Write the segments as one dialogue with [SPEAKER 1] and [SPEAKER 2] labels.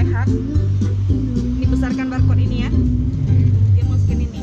[SPEAKER 1] sehat. Dibesarkan barcode ini ya. Dia mau scan ini.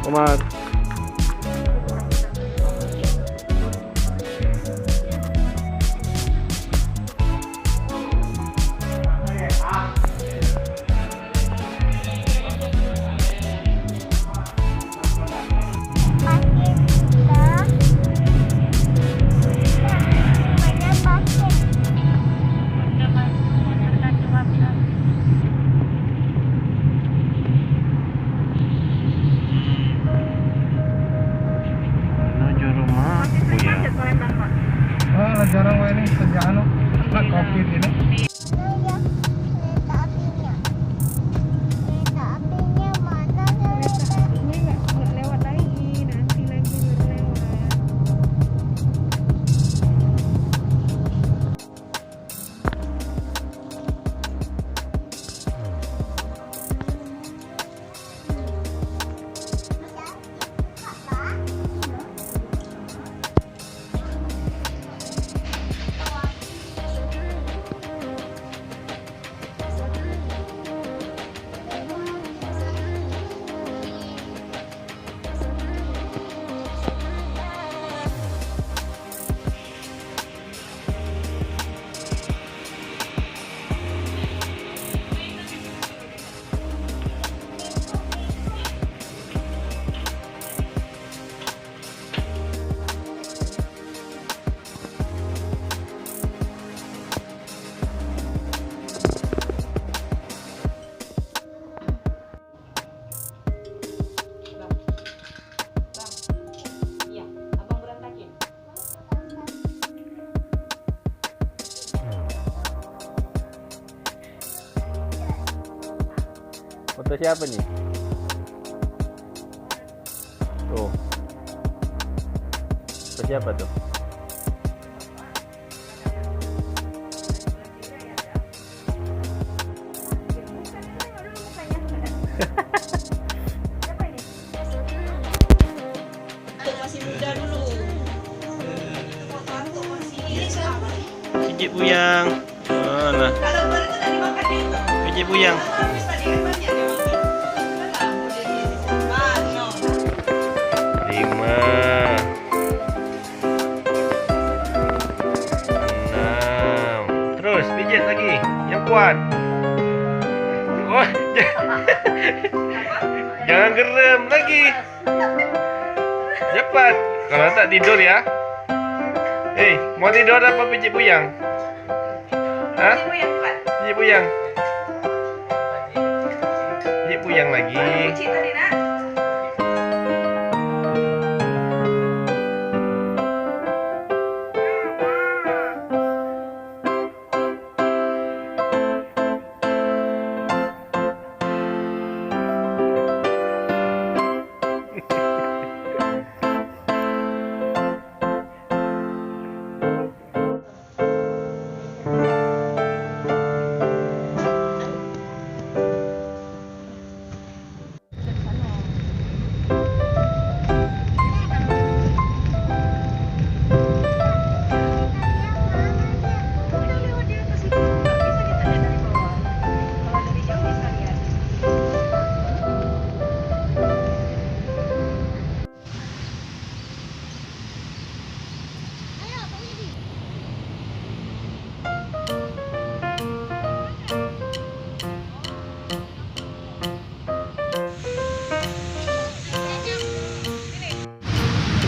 [SPEAKER 2] Omar. Menuju rumah Buya.
[SPEAKER 3] Ah, jarang main ini sejak COVID ini.
[SPEAKER 2] Foto siapa nih? Tuh. Foto siapa tuh?
[SPEAKER 1] Masih muda dulu.
[SPEAKER 2] Pijit Buyang. Mana?
[SPEAKER 1] Kalau baru itu tadi makan itu.
[SPEAKER 2] Pijit Buyang.
[SPEAKER 1] Habis tadi kan banyak dia makan. Makan, no.
[SPEAKER 2] 5 6. Terus pijit lagi. Yang kuat. Oh, jangan gerem lagi. Cepat. Kalau tak tidur ya. Hei, mau tidur apa pijit Buyang? Hah?
[SPEAKER 1] Ibu yang kuat.
[SPEAKER 2] Pijit Buyang. Pijit Buyang lagi.
[SPEAKER 1] Kucing tadi nak.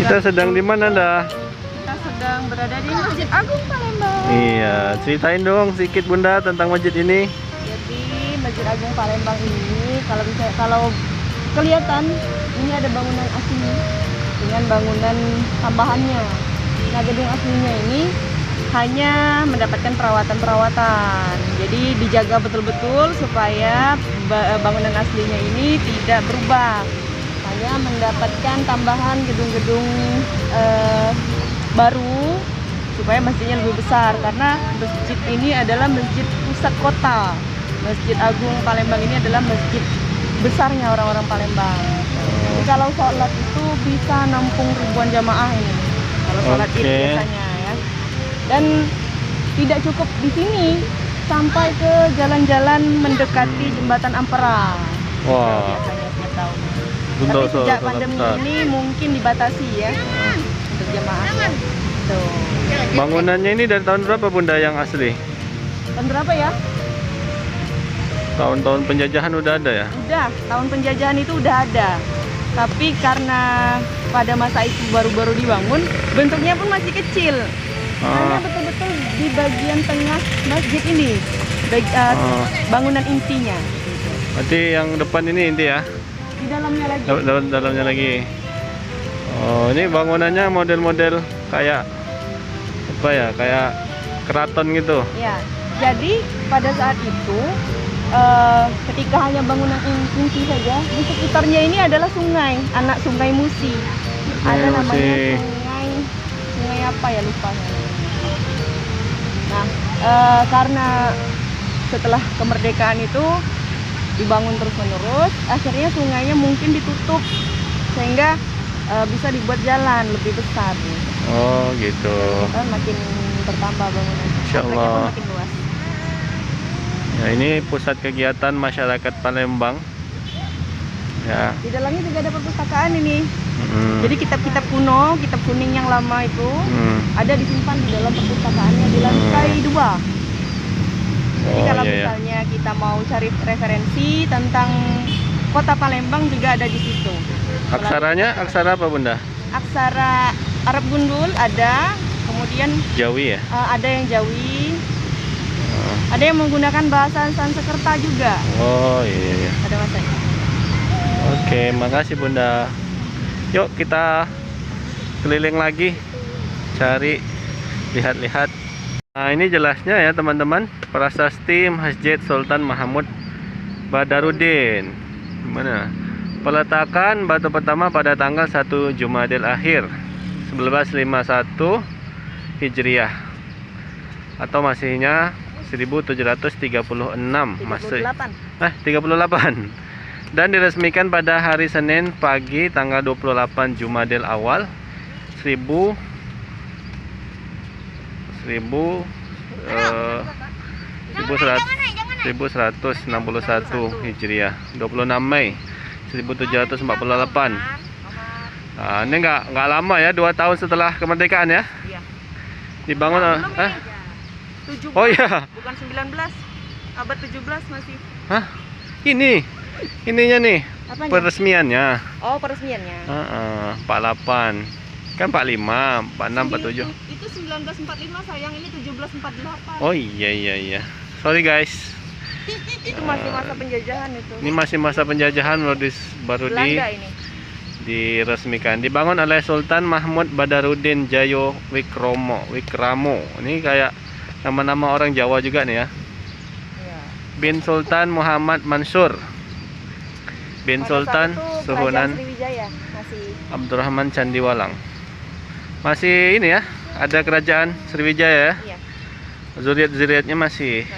[SPEAKER 2] Kita sedang di mana dah?
[SPEAKER 1] Kita sedang berada di Masjid Agung Palembang.
[SPEAKER 2] Iya, ceritain dong sedikit Bunda tentang masjid ini.
[SPEAKER 1] Jadi Masjid Agung Palembang ini kalau kelihatan ini ada bangunan aslinya dengan bangunan tambahannya. Nah, gedung aslinya ini hanya mendapatkan perawatan-perawatan. Jadi dijaga betul-betul supaya bangunan aslinya ini tidak berubah. Hanya mendapatkan tambahan gedung-gedung baru supaya masjidnya lebih besar, karena masjid ini adalah masjid pusat kota. Masjid Agung Palembang ini adalah masjid besarnya orang-orang Palembang. Jadi kalau sholat itu bisa nampung ribuan jamaah ini. Kalau sholat Id biasanya ya. Dan tidak cukup di sini, sampai ke jalan-jalan mendekati jembatan Ampera.
[SPEAKER 2] Wah.
[SPEAKER 1] Biasanya setiap tahun.
[SPEAKER 2] Untuk
[SPEAKER 1] Tapi sejak
[SPEAKER 2] sholat
[SPEAKER 1] pandemi
[SPEAKER 2] besar.
[SPEAKER 1] ini mungkin dibatasi ya untuk jamaahnya. Tuh.
[SPEAKER 2] Bangunannya ini dari tahun berapa Bunda yang asli?
[SPEAKER 1] Tahun berapa ya?
[SPEAKER 2] Tahun-tahun penjajahan udah ada ya?
[SPEAKER 1] Udah, tahun penjajahan itu udah ada. Tapi karena pada masa itu baru-baru dibangun, bentuknya pun masih kecil. Hanya betul-betul di bagian tengah masjid ini, bangunan intinya.
[SPEAKER 2] Berarti yang depan ini inti ya?
[SPEAKER 1] Di dalamnya lagi.
[SPEAKER 2] Dalamnya lagi. Oh, ini bangunannya model-model kayak apa ya? Kayak keraton gitu.
[SPEAKER 1] Ya, jadi pada saat itu ketika hanya bangunan inti saja, di sekitarnya ini adalah sungai, anak sungai Musi. Ada namanya sungai apa ya, lupa. Nah, karena setelah kemerdekaan itu dibangun terus-menerus, akhirnya sungainya mungkin ditutup sehingga bisa dibuat jalan lebih besar.
[SPEAKER 2] Oh, gitu.
[SPEAKER 1] Dan makin bertambah bangunannya.
[SPEAKER 2] Insya Allah.
[SPEAKER 1] Kompleknya pun makin luas.
[SPEAKER 2] Ya, ini pusat kegiatan masyarakat Palembang. Ya.
[SPEAKER 1] Di dalamnya juga ada perpustakaan ini.
[SPEAKER 2] Hmm.
[SPEAKER 1] Jadi kitab-kitab kuno, kitab kuning yang lama itu ada disimpan di dalam perpustakaannya di lantai 2. Jadi
[SPEAKER 2] Oh,
[SPEAKER 1] kalau
[SPEAKER 2] iya, iya.
[SPEAKER 1] misalnya kita mau cari referensi tentang kota Palembang juga ada di situ.
[SPEAKER 2] Aksaranya aksara apa Bunda?
[SPEAKER 1] Aksara Arab Gundul ada, kemudian
[SPEAKER 2] Jawi ya?
[SPEAKER 1] ada yang Jawi, ada yang menggunakan bahasa Sanskerta juga.
[SPEAKER 2] Oh, iya, iya.
[SPEAKER 1] Ada masanya.
[SPEAKER 2] Oke, makasih Bunda. Yuk kita keliling lagi, cari, lihat-lihat. Nah, ini jelasnya ya teman-teman, Prasasti Masjid Sultan Mahmud Badarudin. Mana? Peletakan batu pertama pada tanggal 1 Jumadil Akhir 1151 Hijriah atau masihnya 1736 masih 38 dan diresmikan pada hari Senin pagi tanggal 28 Jumadil Awal 1161 Hijriah, 26 Mei 1748. Nah, ini nggak lama ya, 2 tahun setelah kemerdekaan ya.
[SPEAKER 1] Iya.
[SPEAKER 2] Dibangun.
[SPEAKER 1] Belum ini. 17,
[SPEAKER 2] Oh iya.
[SPEAKER 1] bukan 19, abad 17 masih.
[SPEAKER 2] Hah? Ininya nih.
[SPEAKER 1] Apanya?
[SPEAKER 2] Peresmiannya.
[SPEAKER 1] Oh, peresmiannya.
[SPEAKER 2] 48. Kan 45, 46, 47.
[SPEAKER 1] Itu 1945 sayang, ini 1748.
[SPEAKER 2] Oh iya. Sorry guys.
[SPEAKER 1] Itu masih masa penjajahan itu.
[SPEAKER 2] Ini masih masa penjajahan baru
[SPEAKER 1] Belanda ini.
[SPEAKER 2] diresmikan. Dibangun oleh Sultan Mahmud Badarudin Jayo Wikramo. Ini kayak nama-nama orang Jawa juga nih ya.
[SPEAKER 1] Iya.
[SPEAKER 2] Bin Sultan Muhammad Mansur. Bin
[SPEAKER 1] Pada
[SPEAKER 2] Sultan
[SPEAKER 1] saat itu
[SPEAKER 2] Suhunan
[SPEAKER 1] Kerajaan Sriwijaya masih.
[SPEAKER 2] Abdurrahman Candiwalang. Masih ini ya, ada kerajaan Sriwijaya ya.
[SPEAKER 1] Iya,
[SPEAKER 2] Zuriat-zuriatnya masih.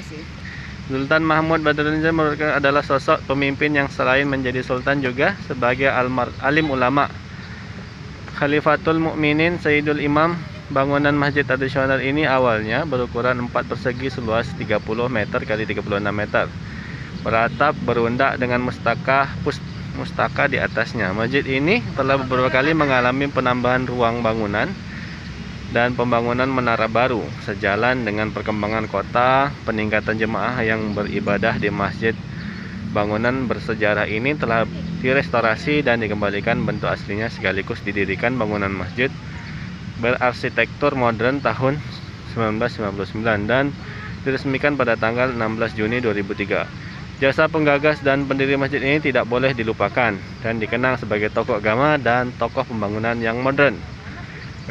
[SPEAKER 2] Sultan Mahmud Badarudin adalah sosok pemimpin yang selain menjadi sultan juga sebagai alim ulama. Khalifatul Mukminin Sayyidul Imam. Bangunan masjid tradisional ini awalnya berukuran 4 persegi seluas 30 meter kali 36 meter. Beratap berundak dengan mustaka di atasnya. Masjid ini telah beberapa kali mengalami penambahan ruang bangunan dan pembangunan menara baru sejalan dengan perkembangan kota. Peningkatan jemaah yang beribadah di masjid Bangunan bersejarah ini telah direstorasi dan dikembalikan bentuk aslinya sekaligus didirikan bangunan masjid berarsitektur modern tahun 1999 dan diresmikan pada tanggal 16 Juni 2003. Jasa penggagas dan pendiri masjid ini tidak boleh dilupakan dan dikenang sebagai tokoh agama dan tokoh pembangunan yang modern,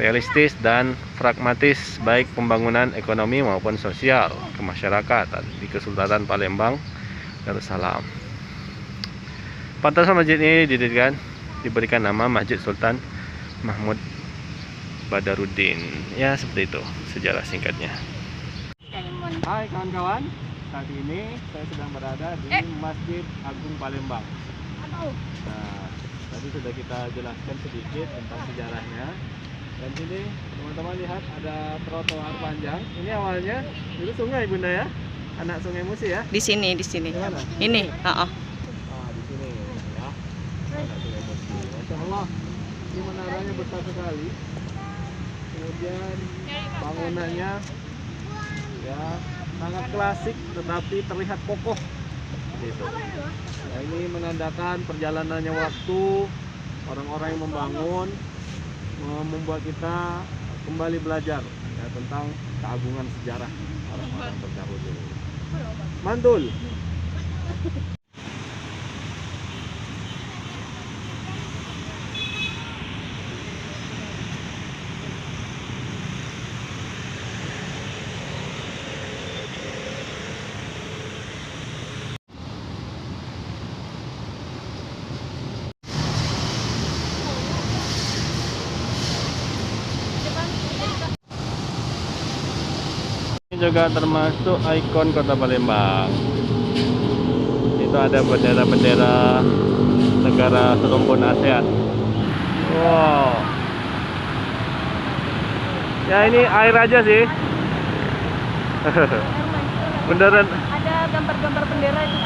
[SPEAKER 2] realistis dan pragmatis baik pembangunan ekonomi maupun sosial kemasyarakatan di Kesultanan Palembang, Darussalam. Pantasan masjid ini diberikan nama Masjid Sultan Mahmud Badarudin. Ya, seperti itu sejarah singkatnya. Hai kawan-kawan, saat ini saya sedang berada di Masjid Agung Palembang. Nah, tadi sudah kita jelaskan sedikit tentang sejarahnya. Dan sini teman-teman lihat ada trotoar panjang. Ini awalnya dulu sungai Bunda ya, anak Sungai Musi ya.
[SPEAKER 1] Di sini.
[SPEAKER 2] Di mana?
[SPEAKER 1] Ini,
[SPEAKER 2] Ah, di sini ya. Anak Sungai Musi. Masya Allah, ini menaranya besar sekali. Kemudian bangunannya ya sangat klasik tetapi terlihat kokoh gitu. Nah, ini menandakan perjalanannya waktu, orang-orang yang membangun membuat kita kembali belajar ya, tentang keagungan sejarah orang-orang terdahulu. Mantul. Ini juga termasuk ikon Kota Palembang. Itu ada bendera-bendera negara serumpun ASEAN. Wow. Ya ini air aja sih. Beneran.
[SPEAKER 1] Ada gambar-gambar bendera itu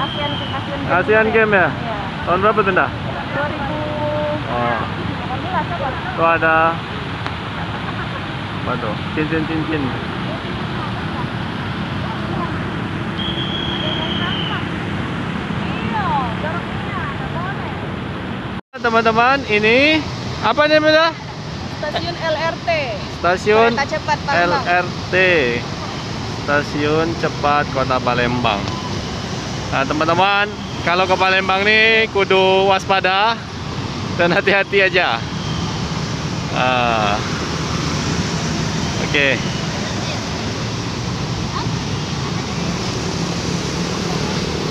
[SPEAKER 2] ASEAN Game ya?
[SPEAKER 1] Iya.
[SPEAKER 2] Tahun berapa tuh, Nda?
[SPEAKER 1] 2018
[SPEAKER 2] Oh.
[SPEAKER 1] apa?
[SPEAKER 2] Tuh ada apa tuh? Cincin-cincin. Teman-teman, ini apa namanya?
[SPEAKER 1] Stasiun LRT.
[SPEAKER 2] Stasiun
[SPEAKER 1] Kereta cepat Palembang.
[SPEAKER 2] LRT. Stasiun cepat Kota Palembang. Nah, teman-teman, kalau ke Palembang nih kudu waspada dan hati-hati aja. Oke.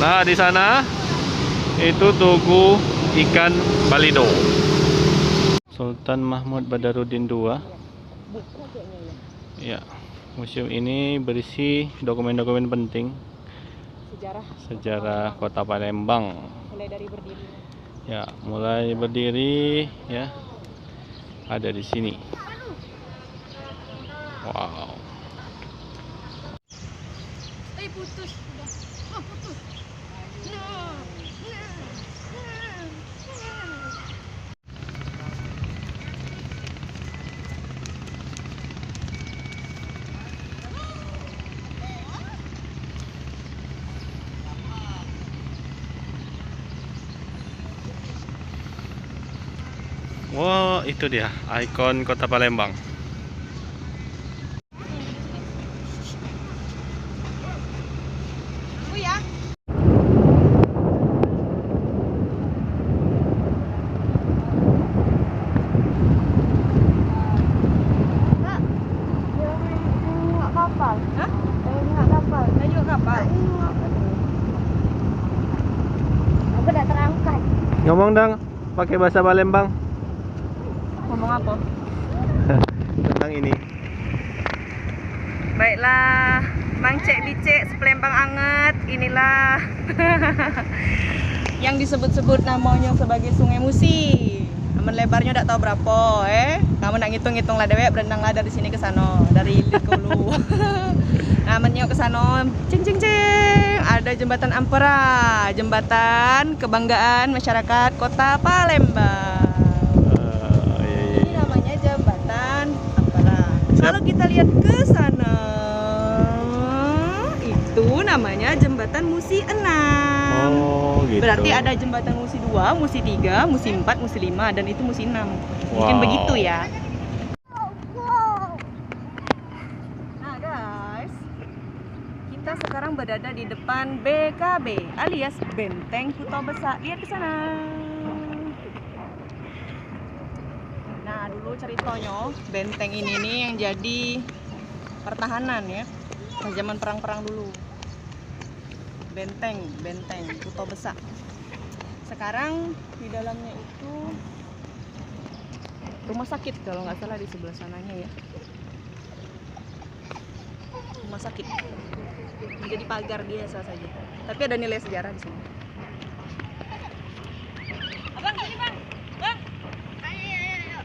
[SPEAKER 2] Nah, di sana itu tugu ikan Balido. Sultan Mahmud Badarudin II. Ya, museum ini berisi dokumen-dokumen penting sejarah Kota Palembang.
[SPEAKER 1] Mulai dari berdiri.
[SPEAKER 2] Ya, mulai berdiri ya. Ada di sini. Wow.
[SPEAKER 4] Putus. Oh, putus.
[SPEAKER 2] Wow, itu dia ikon Kota Palembang.
[SPEAKER 4] Ya.
[SPEAKER 1] Nggak kapal.
[SPEAKER 4] Hah?
[SPEAKER 1] Nggak kapal.
[SPEAKER 4] Lanjut kapal.
[SPEAKER 1] Aku udah terangkat.
[SPEAKER 2] Ngomong dong pakai bahasa Palembang
[SPEAKER 1] Ngomong apa?
[SPEAKER 2] tentang ini.
[SPEAKER 1] Baiklah, Bang Cek Bicek sepelempang anget. Inilah yang disebut-sebut namanya sebagai Sungai Musi. Namun lebarnya tidak tahu berapa, Kamu nak ngitung-ngitung lah dewek, berenang lah dari sini ke sana, dari Likulu. Namanya ke sana, cing cing cing. Ada jembatan Ampera, jembatan kebanggaan masyarakat Kota Palembang. Ini namanya jembatan Ampera. Kalau kita lihat ke sana, itu namanya jembatan Musi 6.
[SPEAKER 2] Oh, gitu.
[SPEAKER 1] Berarti ada jembatan Musi 2, Musi 3, Musi 4, Musi 5, dan itu Musi 6. Mungkin
[SPEAKER 2] Wow.
[SPEAKER 1] begitu ya. Nah guys, kita sekarang berada di depan BKB alias Benteng Kota Besar. Lihat ke sana. Nah dulu ceritanya benteng ini nih yang jadi pertahanan ya, pas zaman perang-perang dulu. Benteng Kota Besar. Sekarang di dalamnya itu rumah sakit kalau nggak salah di sebelah sananya ya. Rumah sakit. Menjadi pagar biasa saja. Tapi ada nilai sejarah di sini. Abang sini bang. Bang. Ayo.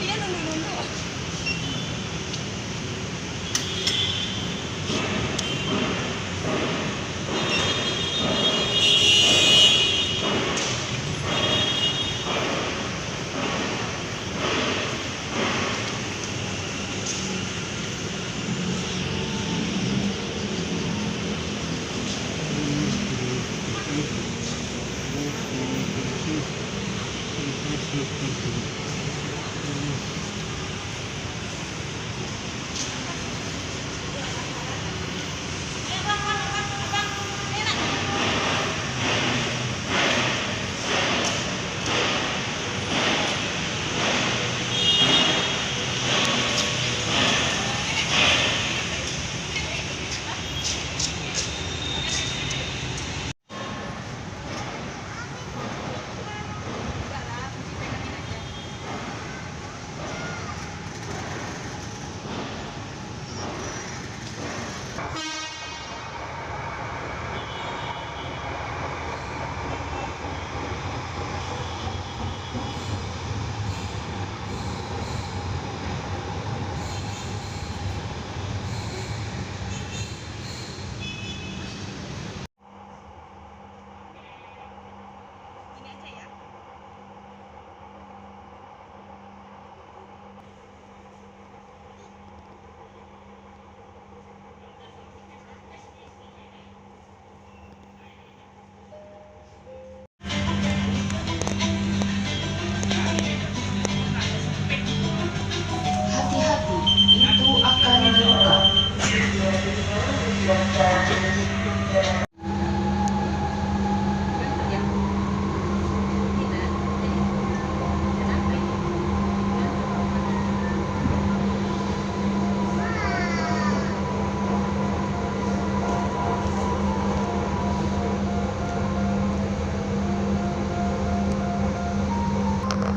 [SPEAKER 1] Dia nunduk-nunduk.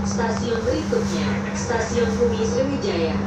[SPEAKER 5] Stasiun berikutnya, Stasiun Bumi Sriwijaya.